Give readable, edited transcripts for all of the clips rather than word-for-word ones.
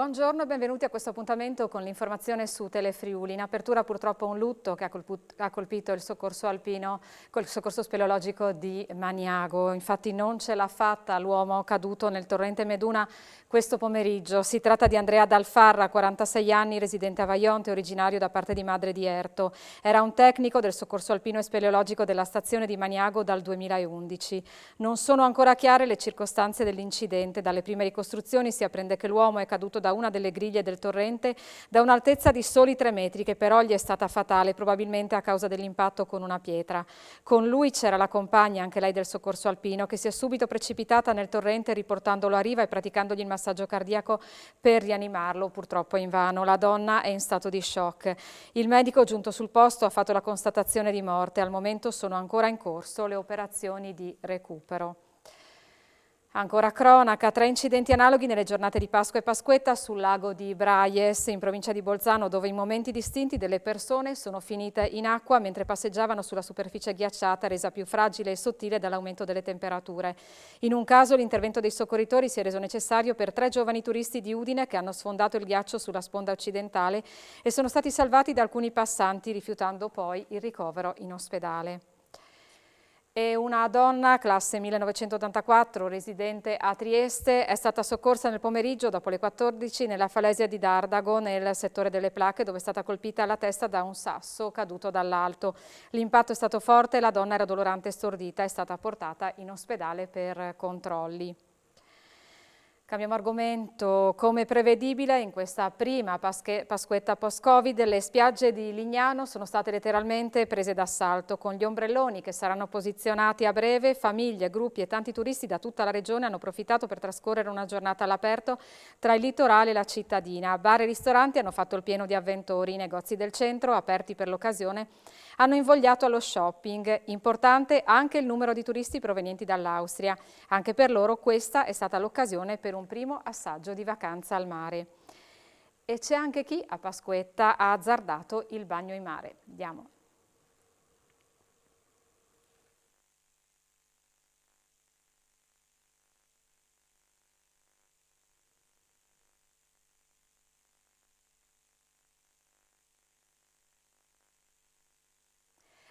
Buongiorno e benvenuti a questo appuntamento con l'informazione su Telefriuli. In apertura purtroppo un lutto che ha colpito il soccorso alpino, il soccorso speleologico di Maniago. Infatti non ce l'ha fatta l'uomo caduto nel torrente Meduna questo pomeriggio. Si tratta di Andrea Dalfarra, 46 anni, residente a Vaionte, originario da parte di madre di Erto. Era un tecnico del soccorso alpino e speleologico della stazione di Maniago dal 2011. Non sono ancora chiare le circostanze dell'incidente. Dalle prime ricostruzioni si apprende che l'uomo è caduto da una delle griglie del torrente da un'altezza di soli 3 metri, che però gli è stata fatale, probabilmente a causa dell'impatto con una pietra. Con lui c'era la compagna, anche lei del soccorso alpino, che si è subito precipitata nel torrente riportandolo a riva e praticandogli il massaggio cardiaco per rianimarlo, purtroppo invano. La donna è in stato di shock. Il medico giunto sul posto ha fatto la constatazione di morte. Al momento sono ancora in corso le operazioni di recupero. Ancora cronaca, 3 incidenti analoghi nelle giornate di Pasqua e Pasquetta sul lago di Braies, in provincia di Bolzano, dove in momenti distinti delle persone sono finite in acqua mentre passeggiavano sulla superficie ghiacciata, resa più fragile e sottile dall'aumento delle temperature. In un caso l'intervento dei soccorritori si è reso necessario per 3 giovani turisti di Udine che hanno sfondato il ghiaccio sulla sponda occidentale e sono stati salvati da alcuni passanti, rifiutando poi il ricovero in ospedale. E una donna, classe 1984, residente a Trieste, è stata soccorsa nel pomeriggio dopo le 14 nella falesia di Dardago, nel settore delle Placche, dove è stata colpita alla testa da un sasso caduto dall'alto. L'impatto è stato forte, la donna era dolorante e stordita, è stata portata in ospedale per controlli. Cambiamo argomento. Come prevedibile, in questa prima Pasquetta post-Covid, le spiagge di Lignano sono state letteralmente prese d'assalto. Con gli ombrelloni che saranno posizionati a breve, famiglie, gruppi e tanti turisti da tutta la regione hanno approfittato per trascorrere una giornata all'aperto tra il litorale e la cittadina. Bar e ristoranti hanno fatto il pieno di avventori, i negozi del centro, aperti per l'occasione, hanno invogliato allo shopping. Importante anche il numero di turisti provenienti dall'Austria. Anche per loro questa è stata l'occasione per un primo assaggio di vacanza al mare. E c'è anche chi a Pasquetta ha azzardato il bagno in mare. Andiamo.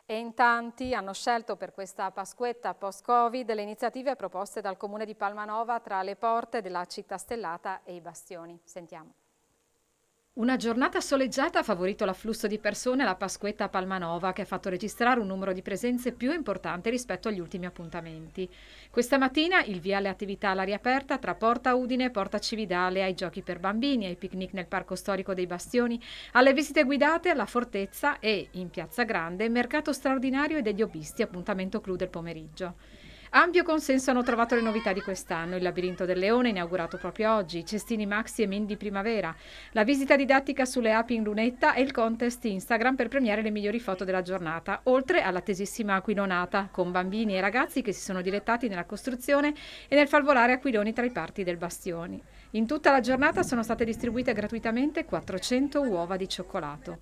E in tanti hanno scelto per questa Pasquetta post-Covid le iniziative proposte dal Comune di Palmanova tra le porte della città stellata e i bastioni. Sentiamo. Una giornata soleggiata ha favorito l'afflusso di persone alla Pasquetta a Palmanova, che ha fatto registrare un numero di presenze più importante rispetto agli ultimi appuntamenti. Questa mattina il via alle attività all'aria aperta tra Porta Udine e Porta Cividale, ai giochi per bambini, ai picnic nel Parco Storico dei Bastioni, alle visite guidate alla Fortezza e, in Piazza Grande, mercato straordinario e degli hobbisti, appuntamento clou del pomeriggio. Ampio consenso hanno trovato le novità di quest'anno: il Labirinto del Leone, inaugurato proprio oggi, i cestini Maxi e Mindy Primavera, la visita didattica sulle api in lunetta e il contest Instagram per premiare le migliori foto della giornata, oltre all'attesissima aquilonata, con bambini e ragazzi che si sono dilettati nella costruzione e nel far volare aquiloni tra i parti del Bastioni. In tutta la giornata sono state distribuite gratuitamente 400 uova di cioccolato.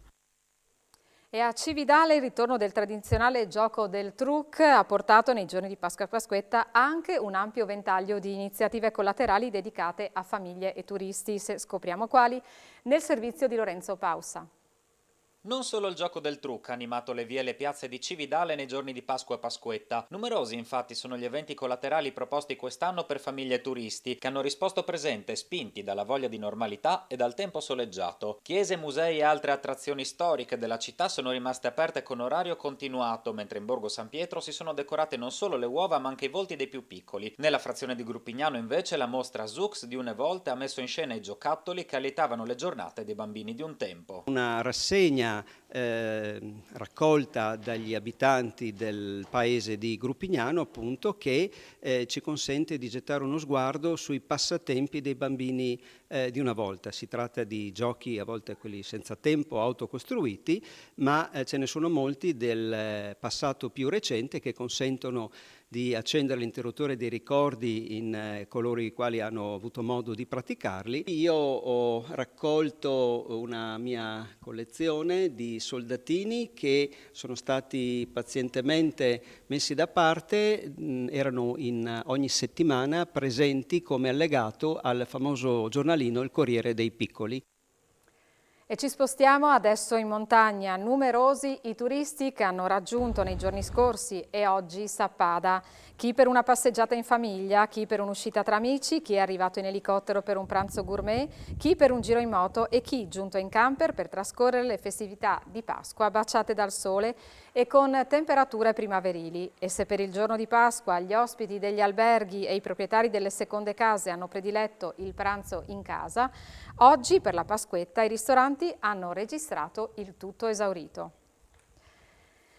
E a Cividale il ritorno del tradizionale gioco del truc ha portato nei giorni di Pasqua e Pasquetta anche un ampio ventaglio di iniziative collaterali dedicate a famiglie e turisti. Scopriamo quali nel servizio di Lorenzo Pausa. Non solo il gioco del truc ha animato le vie e le piazze di Cividale nei giorni di Pasqua e Pasquetta. Numerosi infatti sono gli eventi collaterali proposti quest'anno per famiglie e turisti, che hanno risposto presente, spinti dalla voglia di normalità e dal tempo soleggiato. Chiese, musei e altre attrazioni storiche della città sono rimaste aperte con orario continuato, mentre in Borgo San Pietro si sono decorate non solo le uova ma anche i volti dei più piccoli. Nella frazione di Gruppignano invece la mostra Zux di Une Volte ha messo in scena i giocattoli che allietavano le giornate dei bambini di un tempo. Una rassegna raccolta dagli abitanti del paese di Gruppignano, appunto, che ci consente di gettare uno sguardo sui passatempi dei bambini di una volta. Si tratta di giochi, a volte quelli senza tempo, autocostruiti, ma ce ne sono molti del passato più recente che consentono di accendere l'interruttore dei ricordi in coloro i quali hanno avuto modo di praticarli. Io ho raccolto una mia collezione di di soldatini che sono stati pazientemente messi da parte, erano in ogni settimana presenti come allegato al famoso giornalino Il Corriere dei Piccoli. E ci spostiamo adesso in montagna. Numerosi i turisti che hanno raggiunto nei giorni scorsi e oggi Sappada. Chi per una passeggiata in famiglia, chi per un'uscita tra amici, chi è arrivato in elicottero per un pranzo gourmet, chi per un giro in moto e chi giunto in camper per trascorrere le festività di Pasqua baciate dal sole e con temperature primaverili. E se per il giorno di Pasqua gli ospiti degli alberghi e i proprietari delle seconde case hanno prediletto il pranzo in casa, oggi per la Pasquetta i ristoranti hanno registrato il tutto esaurito.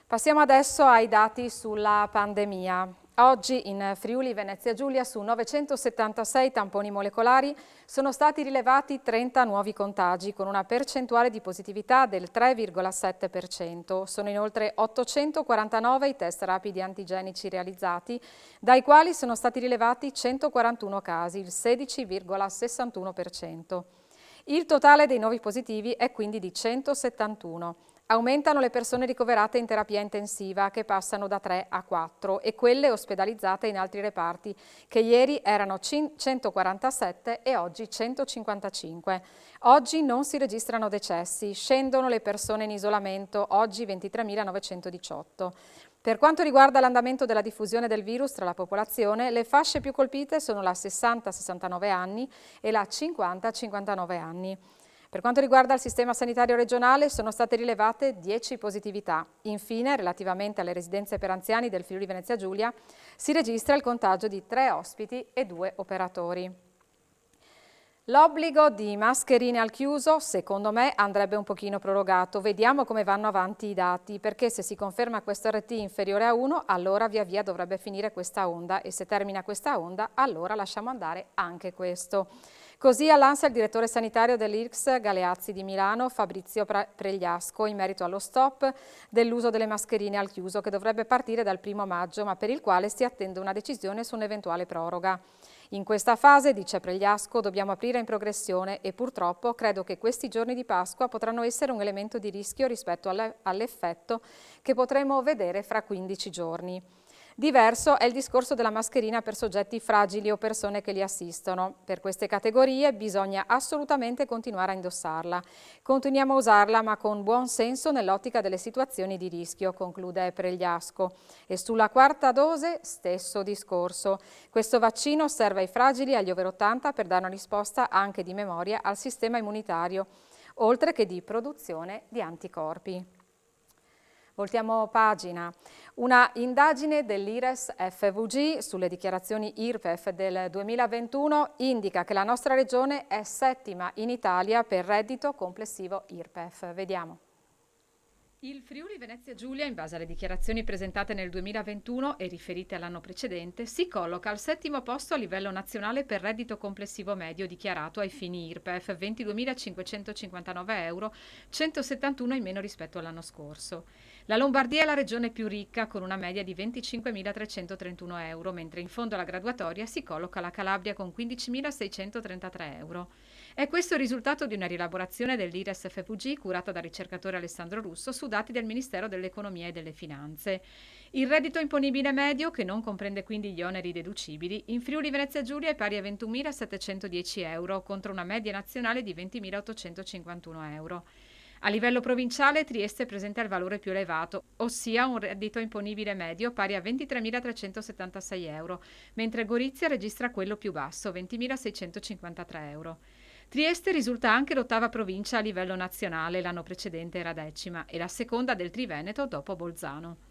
Passiamo adesso ai dati sulla pandemia. Oggi in Friuli Venezia Giulia su 976 tamponi molecolari sono stati rilevati 30 nuovi contagi con una percentuale di positività del 3,7%. Sono inoltre 849 i test rapidi antigenici realizzati, dai quali sono stati rilevati 141 casi, il 16,61%. Il totale dei nuovi positivi è quindi di 171. Aumentano le persone ricoverate in terapia intensiva che passano da 3 a 4 e quelle ospedalizzate in altri reparti che ieri erano 147 e oggi 155. Oggi non si registrano decessi, scendono le persone in isolamento, oggi 23.918. Per quanto riguarda l'andamento della diffusione del virus tra la popolazione, le fasce più colpite sono la 60-69 anni e la 50-59 anni. Per quanto riguarda il sistema sanitario regionale sono state rilevate 10 positività. Infine, relativamente alle residenze per anziani del Friuli Venezia Giulia, si registra il contagio di 3 ospiti e 2 operatori. L'obbligo di mascherine al chiuso, secondo me, andrebbe un pochino prorogato. Vediamo come vanno avanti i dati, perché se si conferma questo RT inferiore a 1, allora via via dovrebbe finire questa onda e se termina questa onda, allora lasciamo andare anche questo. Così all'ANSA il direttore sanitario dell'IRCS Galeazzi di Milano, Fabrizio Pregliasco, in merito allo stop dell'uso delle mascherine al chiuso che dovrebbe partire dal 1° maggio, ma per il quale si attende una decisione su un'eventuale proroga. In questa fase, dice Pregliasco, dobbiamo aprire in progressione e purtroppo credo che questi giorni di Pasqua potranno essere un elemento di rischio rispetto all'effetto che potremo vedere fra 15 giorni. Diverso è il discorso della mascherina per soggetti fragili o persone che li assistono. Per queste categorie bisogna assolutamente continuare a indossarla. Continuiamo a usarla ma con buon senso nell'ottica delle situazioni di rischio, conclude Pregliasco. E sulla 4ª dose, stesso discorso. Questo vaccino serve ai fragili e agli over 80 per dare una risposta anche di memoria al sistema immunitario, oltre che di produzione di anticorpi. Voltiamo pagina. Una indagine dell'IRES FVG sulle dichiarazioni IRPEF del 2021 indica che la nostra regione è 7ª in Italia per reddito complessivo IRPEF. Vediamo. Il Friuli Venezia Giulia, in base alle dichiarazioni presentate nel 2021 e riferite all'anno precedente, si colloca al 7° posto a livello nazionale per reddito complessivo medio dichiarato ai fini IRPEF, 22.559 euro, 171 in meno rispetto all'anno scorso. La Lombardia è la regione più ricca con una media di 25.331 euro, mentre in fondo alla graduatoria si colloca la Calabria con 15.633 euro. È questo il risultato di una rielaborazione dell'IRES FVG curata dal ricercatore Alessandro Russo su dati del Ministero dell'Economia e delle Finanze. Il reddito imponibile medio, che non comprende quindi gli oneri deducibili, in Friuli Venezia Giulia è pari a 21.710 euro contro una media nazionale di 20.851 euro. A livello provinciale Trieste presenta il valore più elevato, ossia un reddito imponibile medio pari a 23.376 euro, mentre Gorizia registra quello più basso, 20.653 euro. Trieste risulta anche l'8ª provincia a livello nazionale, l'anno precedente era 10ª, e la seconda del Triveneto dopo Bolzano.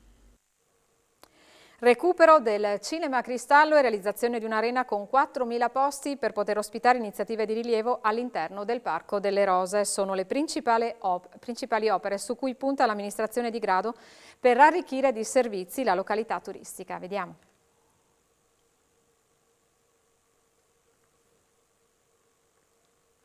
Recupero del Cinema Cristallo e realizzazione di un'arena con 4.000 posti per poter ospitare iniziative di rilievo all'interno del Parco delle Rose. Sono le principali opere su cui punta l'amministrazione di Grado per arricchire di servizi la località turistica. Vediamo.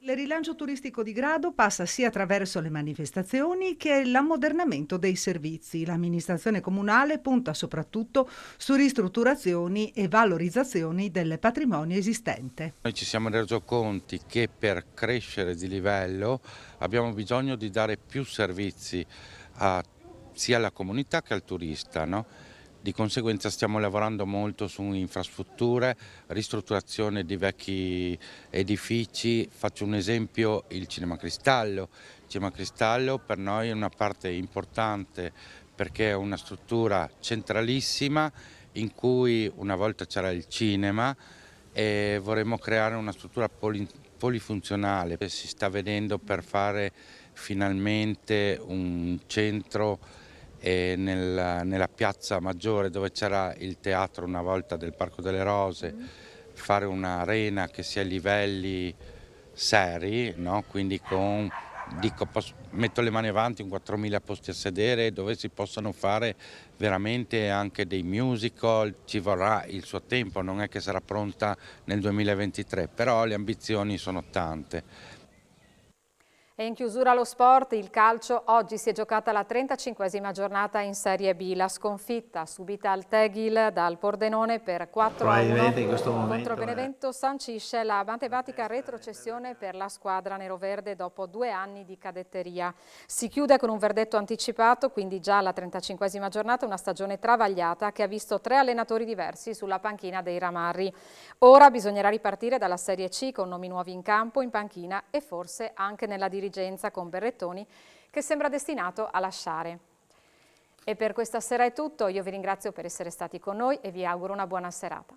Il rilancio turistico di grado passa sia attraverso le manifestazioni che l'ammodernamento dei servizi. L'amministrazione comunale punta soprattutto su ristrutturazioni e valorizzazioni del patrimonio esistente. Noi ci siamo resi conti che per crescere di livello abbiamo bisogno di dare più servizi sia alla comunità che al turista, no? Di conseguenza stiamo lavorando molto su infrastrutture, ristrutturazione di vecchi edifici. Faccio un esempio, il Cinema Cristallo. Il Cinema Cristallo per noi è una parte importante perché è una struttura centralissima in cui una volta c'era il cinema e vorremmo creare una struttura polifunzionale. Si sta vedendo per fare finalmente un centro nella piazza Maggiore dove c'era il teatro una volta del Parco delle Rose, fare un'arena che sia a livelli seri, no? Quindi metto le mani avanti, un 4.000 posti a sedere dove si possano fare veramente anche dei musical. Ci vorrà il suo tempo, non è che sarà pronta nel 2023, però le ambizioni sono tante. E in chiusura lo sport, il calcio. Oggi si è giocata la 35esima giornata in Serie B. La sconfitta subita al Tegil dal Pordenone per 4-1 contro Benevento sancisce la matematica retrocessione per la squadra neroverde dopo 2 anni di cadetteria. Si chiude con un verdetto anticipato, quindi già la 35esima giornata, una stagione travagliata che ha visto 3 allenatori diversi sulla panchina dei Ramarri. Ora bisognerà ripartire dalla Serie C con nomi nuovi in campo, in panchina e forse anche nella dirigenza con Berrettoni che sembra destinato a lasciare. E per questa sera è tutto, io vi ringrazio per essere stati con noi e vi auguro una buona serata.